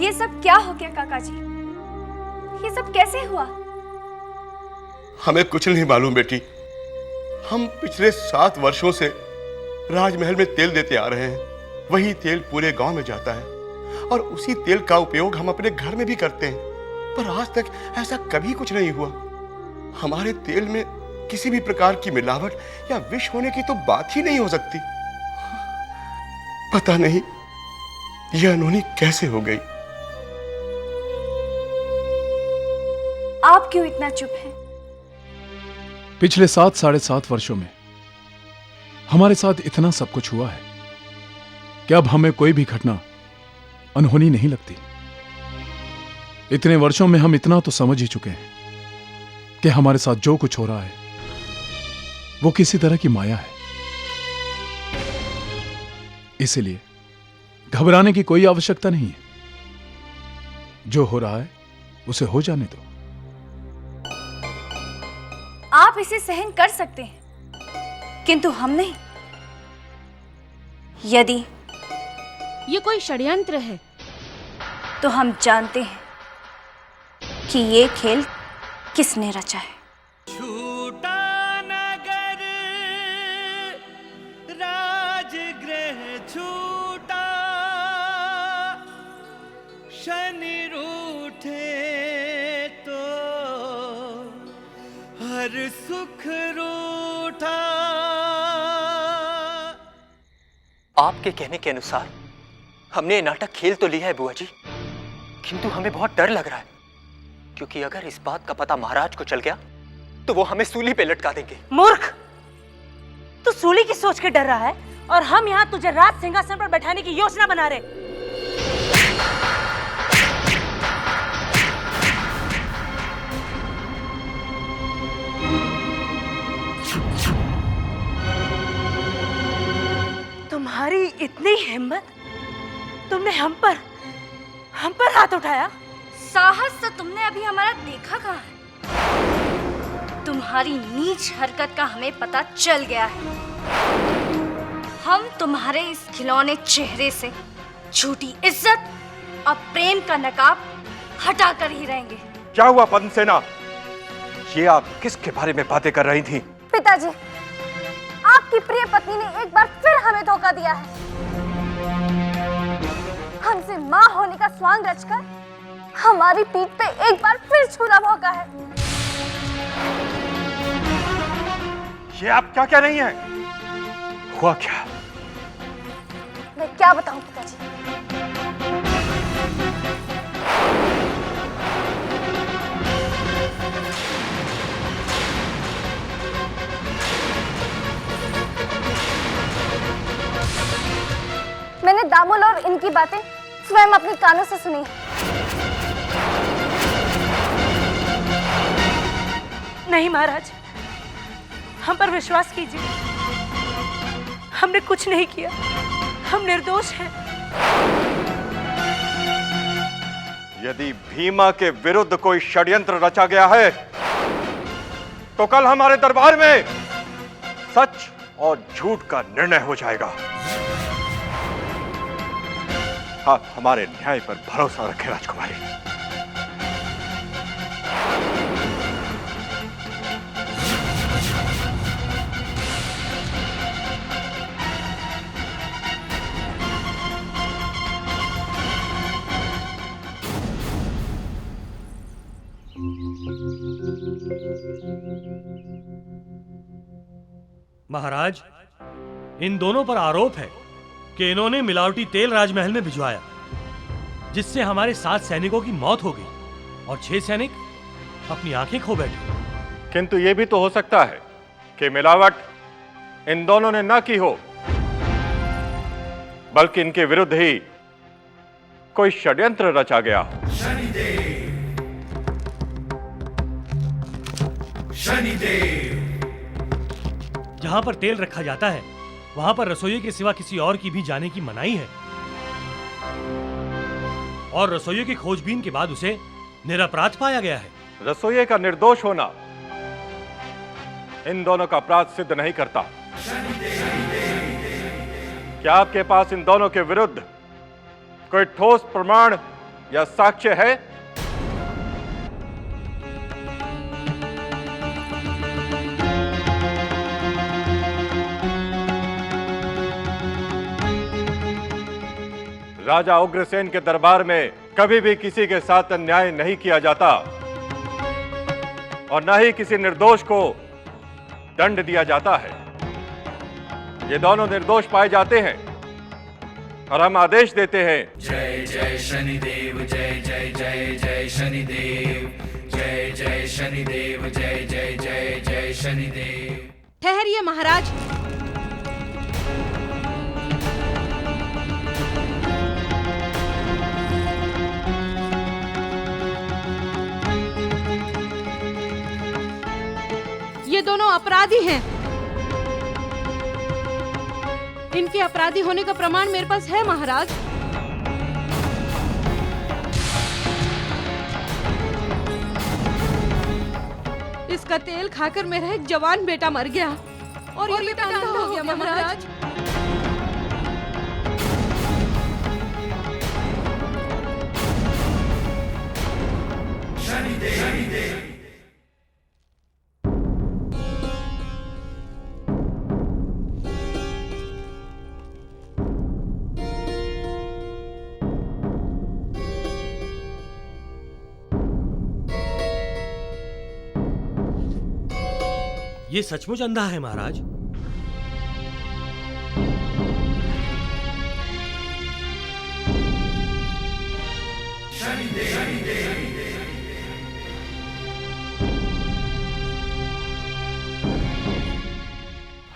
ये सब क्या हो गया काका जी? ये सब कैसे हुआ? हमें कुछ नहीं मालूम बेटी। हम पिछले 7 वर्षों से राजमहल में तेल देते आ रहे हैं। वही तेल पूरे गांव में जाता है और उसी तेल का उपयोग हम अपने घर में भी करते हैं, पर आज तक ऐसा कभी कुछ नहीं हुआ। हमारे तेल में किसी भी प्रकार की मिलावट या विष होने की तो बात ही नहीं हो सकती। पता नहीं यह अनहोनी कैसे हो गई। आप क्यों इतना चुप हैं? पिछले 7-7.5 वर्षों में हमारे साथ इतना सब कुछ हुआ है कि अब हमें कोई भी घटना अनहोनी नहीं लगती। इतने वर्षों में हम इतना तो समझ ही चुके हैं कि हमारे साथ जो कुछ हो रहा है वो किसी तरह की माया है। इसलिए घबराने की कोई आवश्यकता नहीं है। जो हो रहा है उसे हो जाने दो। आप इसे सहन कर सकते हैं, किंतु हम नहीं। यदि ये कोई षड्यंत्र है तो हम जानते हैं कि ये खेल किसने रचा है। छूटा नगर राजगृह छूटा, शनि रूठे तो हर सुख रूठा। आपके कहने के अनुसार हमने ये नाटक खेल तो लिया है बुआ जी, किंतु हमें बहुत डर लग रहा है, क्योंकि अगर इस बात का पता महाराज को चल गया तो वो हमें सूली पे लटका देंगे। मूर्ख, तू सूली की सोच के डर रहा है और हम यहाँ तुझे राज सिंहासन पर बैठाने की योजना बना रहे। तुम्हारी इतनी हिम्मत, तुमने हम पर हाथ उठाया। साहस तो तुमने अभी हमारा देखा कहाँ है? तुम्हारी नीच हरकत का हमें पता चल गया है। हम तुम्हारे इस खिलौने चेहरे से झूठी इज्जत और प्रेम का नकाब हटा कर ही रहेंगे। क्या हुआ पद्मसेना? ये आप किसके बारे में बातें कर रही थी? पिताजी, आपकी प्रिय पत्नी ने एक बार फिर हमें धोखा दिया है। हमसे माँ होने का स्वांग रचकर हमारी पीठ पे एक बार फिर छुरा भोंका है। ये आप क्या कह रही हैं? हुआ क्या? मैं क्या बताऊं पिताजी? मैंने दामोल और इनकी बातें स्वयं अपने कानों से सुनी। नहीं महाराज, हम पर विश्वास कीजिए, हमने कुछ नहीं किया, हम निर्दोष हैं। यदि भीमा के विरुद्ध कोई षड्यंत्र रचा गया है तो कल हमारे दरबार में सच और झूठ का निर्णय हो जाएगा। आप हमारे न्याय पर भरोसा रखें राजकुमारी। महाराज, इन दोनों पर आरोप है कि इन्होंने मिलावटी तेल राजमहल में भिजवाया, जिससे हमारे 7 सैनिकों की मौत हो गई और 6 सैनिक अपनी आंखें खो बैठे। किंतु यह भी तो हो सकता है कि मिलावट इन दोनों ने ना की हो, बल्कि इनके विरुद्ध ही कोई षड्यंत्र रचा गया हो। शनिदेव, जहां पर तेल रखा जाता है वहां पर रसोई के सिवा किसी और की भी जाने की मनाही है, और रसोई की खोजबीन के बाद उसे निरपराध पाया गया है। रसोई का निर्दोष होना इन दोनों का अपराध सिद्ध नहीं करता। क्या आपके पास इन दोनों के विरुद्ध कोई ठोस प्रमाण यह साक्ष्य है। राजा उग्रसेन के दरबार में कभी भी किसी के साथ अन्याय नहीं किया जाता और न ही किसी निर्दोष को दंड दिया जाता है। ये दोनों निर्दोष पाए जाते हैं और हम आदेश देते हैं। जय जय शनिदेव, जय जय जय जय शनिदेव, जय जय शनिदेव, जय जय जय जय शनिदेव। ठहरिए महाराज। ये दोनों अपराधी हैं। इनके अपराधी होने का प्रमाण मेरे पास है महाराज। इसका तेल खाकर मेरा एक जवान बेटा मर गया और ये बेटा अंधा हो गया महाराज। ये सचमुच अंधा है महाराज।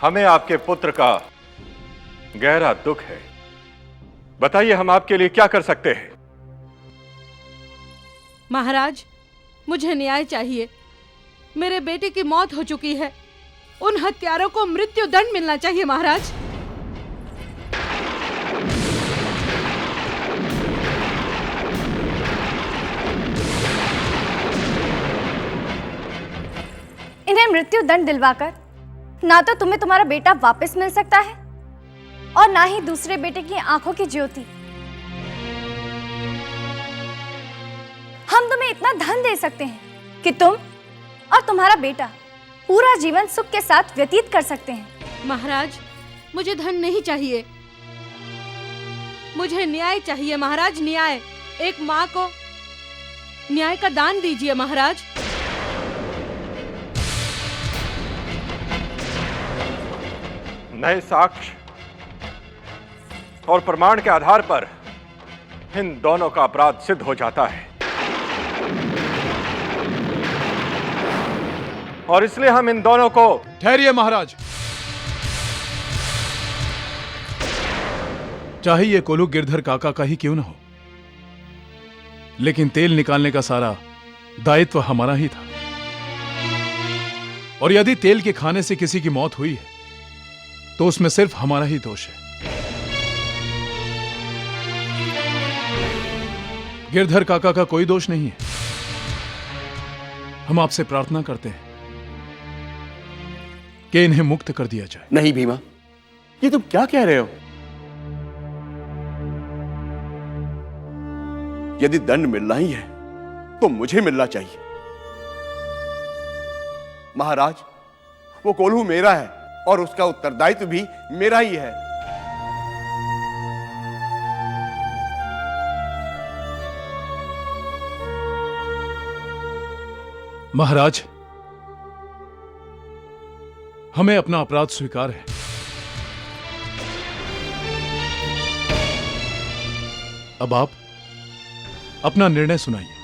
हमें आपके पुत्र का गहरा दुख है। बताइए हम आपके लिए क्या कर सकते हैं। महाराज, मुझे न्याय चाहिए। मेरे बेटे की मौत हो चुकी है। उन हत्यारों को मृत्यु दंड मिलना चाहिए महाराज। इन्हें मृत्यु दंड दिलवाकर ना तो तुम्हें तुम्हारा बेटा वापस मिल सकता है और ना ही दूसरे बेटे की आंखों की ज्योति। हम तुम्हें इतना धन दे सकते हैं कि तुम और तुम्हारा बेटा पूरा जीवन सुख के साथ व्यतीत कर सकते हैं। महाराज, मुझे धन नहीं चाहिए, मुझे न्याय चाहिए महाराज। न्याय। एक माँ को न्याय का दान दीजिए महाराज। नए साक्ष्य और प्रमाण के आधार पर इन दोनों का अपराध सिद्ध हो जाता है और इसलिए हम इन दोनों को। ठहरिए महाराज। चाहे ये कोलू गिरधर काका का ही क्यों न हो, लेकिन तेल निकालने का सारा दायित्व हमारा ही था। और यदि तेल के खाने से किसी की मौत हुई है तो उसमें सिर्फ हमारा ही दोष है। गिरधर काका का कोई दोष नहीं है। हम आपसे प्रार्थना करते हैं कि इन्हें मुक्त कर दिया जाए। नहीं भीमा, ये तुम क्या कह रहे हो? यदि दंड मिलना ही है तो मुझे मिलना चाहिए। महाराज, वो कोल्हू मेरा है और उसका उत्तरदायित्व भी मेरा ही है। महाराज, हमें अपना अपराध स्वीकार है। अब आप अपना निर्णय सुनाइए।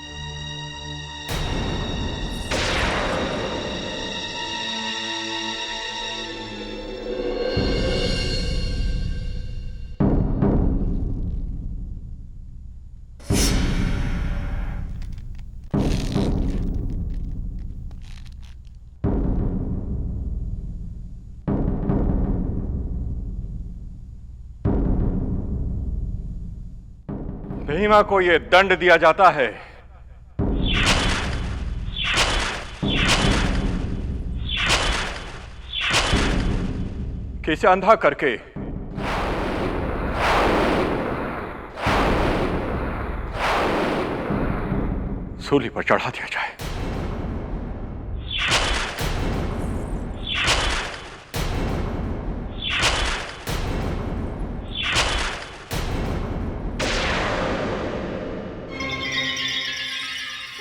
भीमा को यह दंड दिया जाता है कि इसे अंधा करके सूली पर चढ़ा दिया जाए।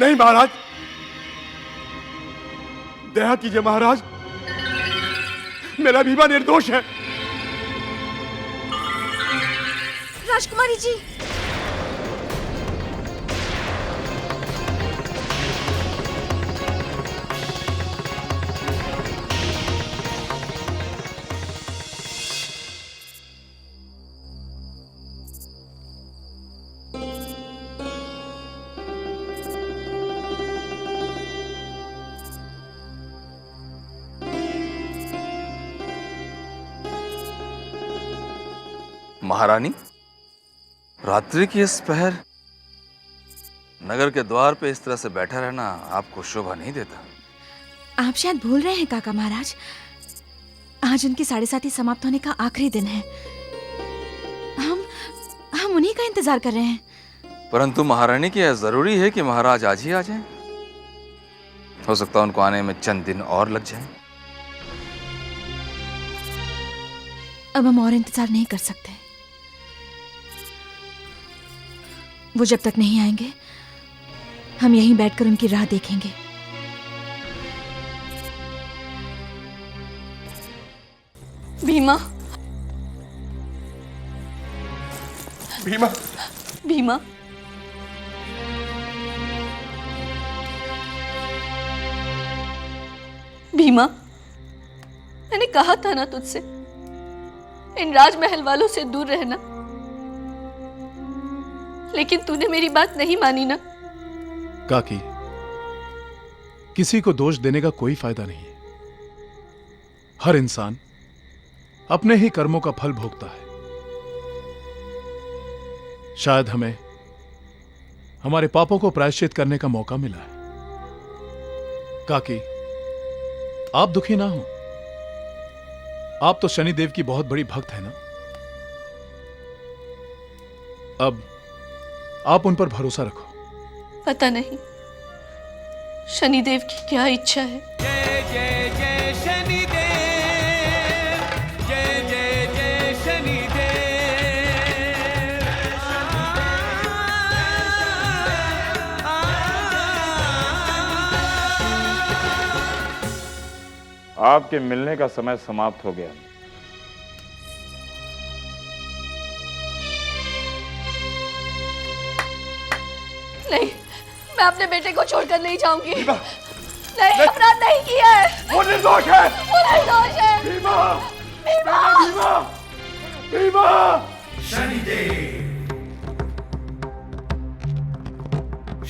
नहीं महाराज, दया कीजिए महाराज, मेरा भीमा निर्दोष है। राजकुमारी जी, महारानी, रात्रि की इस पहर नगर के द्वार पे इस तरह से बैठा रहना आपको शोभा नहीं देता। आप शायद भूल रहे हैं काका महाराज, आज उनकी 7:30 समाप्त होने का आखिरी दिन है। हम उन्हीं का इंतजार कर रहे हैं। परंतु महारानी, क्या जरूरी है कि महाराज आज ही आ जाएं? हो सकता है उनको आने में चंद दिन और लग जाएं। अब हम और इंतजार नहीं कर सकते। वो जब तक नहीं आएंगे, हम यहीं बैठकर उनकी राह देखेंगे। भीमा, भीमा, भीमा, भीमा, मैंने कहा था ना तुझसे इन राजमहल वालों से दूर रहना, लेकिन तूने मेरी बात नहीं मानी ना। काकी, किसी को दोष देने का कोई फायदा नहीं है। हर इंसान अपने ही कर्मों का फल भोगता है। शायद हमें हमारे पापों को प्रायश्चित करने का मौका मिला है। काकी, आप दुखी ना हो। आप तो शनिदेव की बहुत बड़ी भक्त है ना। अब आप उन पर भरोसा रखो। पता नहीं शनिदेव की क्या इच्छा है। जय जय जय शनिदेव, जय जय जय शनिदेव। आपके मिलने का समय समाप्त हो गया। नहीं, मैं अपने बेटे को छोड़कर नहीं जाऊंगी। नहीं, अपराध नहीं किया है। वो निर्दोष है। वो निर्दोष है। भीमा, भीमा, भीमा, भीमा। शनिदेव,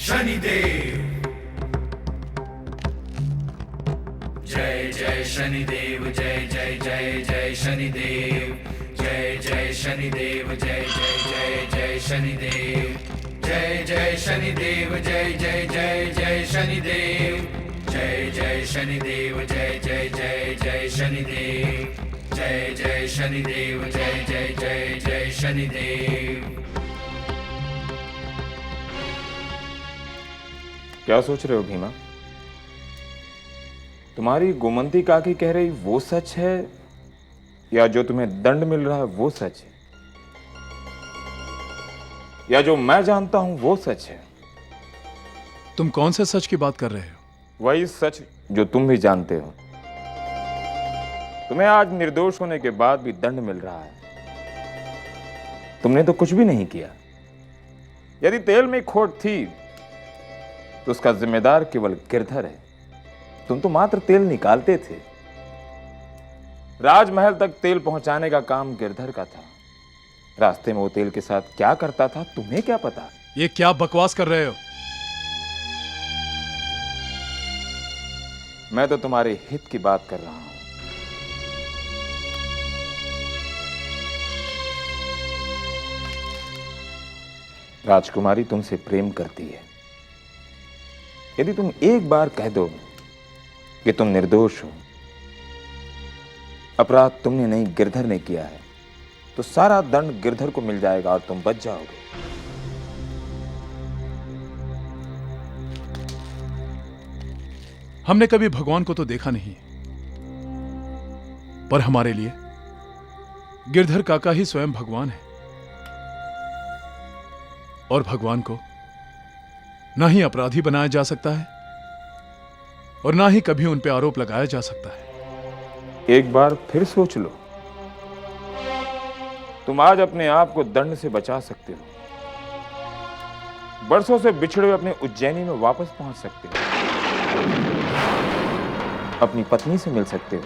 शनिदेव, जय जय शनिदेव, जय जय जय जय शनिदेव, जय जय शनिदेव, जय जय जय जय शनिदेव, जय जय शनिदेव, जय जय जय जय शनिदेव, जय जय शनिदेव, जय जय जय जय शनिदेव, जय जय शनिदेव, जय जय जय जय शनिदेव। क्या सोच रहे हो भीमा? तुम्हारी गोमंती काकी कह रही वो सच है, या जो तुम्हें दंड मिल रहा है वो सच है, या जो मैं जानता हूं वो सच है? तुम कौन से सच की बात कर रहे हो? वही सच जो तुम भी जानते हो। तुम्हें आज निर्दोष होने के बाद भी दंड मिल रहा है। तुमने तो कुछ भी नहीं किया। यदि तेल में खोट थी तो उसका जिम्मेदार केवल गिरधर है। तुम तो मात्र तेल निकालते थे। राजमहल तक तेल पहुंचाने का काम गिरधर का था। रास्ते में वो तेल के साथ क्या करता था तुम्हें क्या पता? ये क्या बकवास कर रहे हो? मैं तो तुम्हारे हित की बात कर रहा हूं। राजकुमारी तुमसे प्रेम करती है। यदि तुम एक बार कह दो कि तुम निर्दोष हो, अपराध तुमने नहीं गिरधर ने किया है, तो सारा दंड गिरधर को मिल जाएगा और तुम बच जाओगे। हमने कभी भगवान को तो देखा नहीं, पर हमारे लिए गिरधर काका ही स्वयं भगवान है। और भगवान को ना ही अपराधी बनाया जा सकता है और ना ही कभी उन पे आरोप लगाया जा सकता है। एक बार फिर सोच लो, तुम आज अपने आप को दंड से बचा सकते हो, बरसों से बिछड़े हुए अपने उज्जैनी में वापस पहुंच सकते हो, अपनी पत्नी से मिल सकते हो,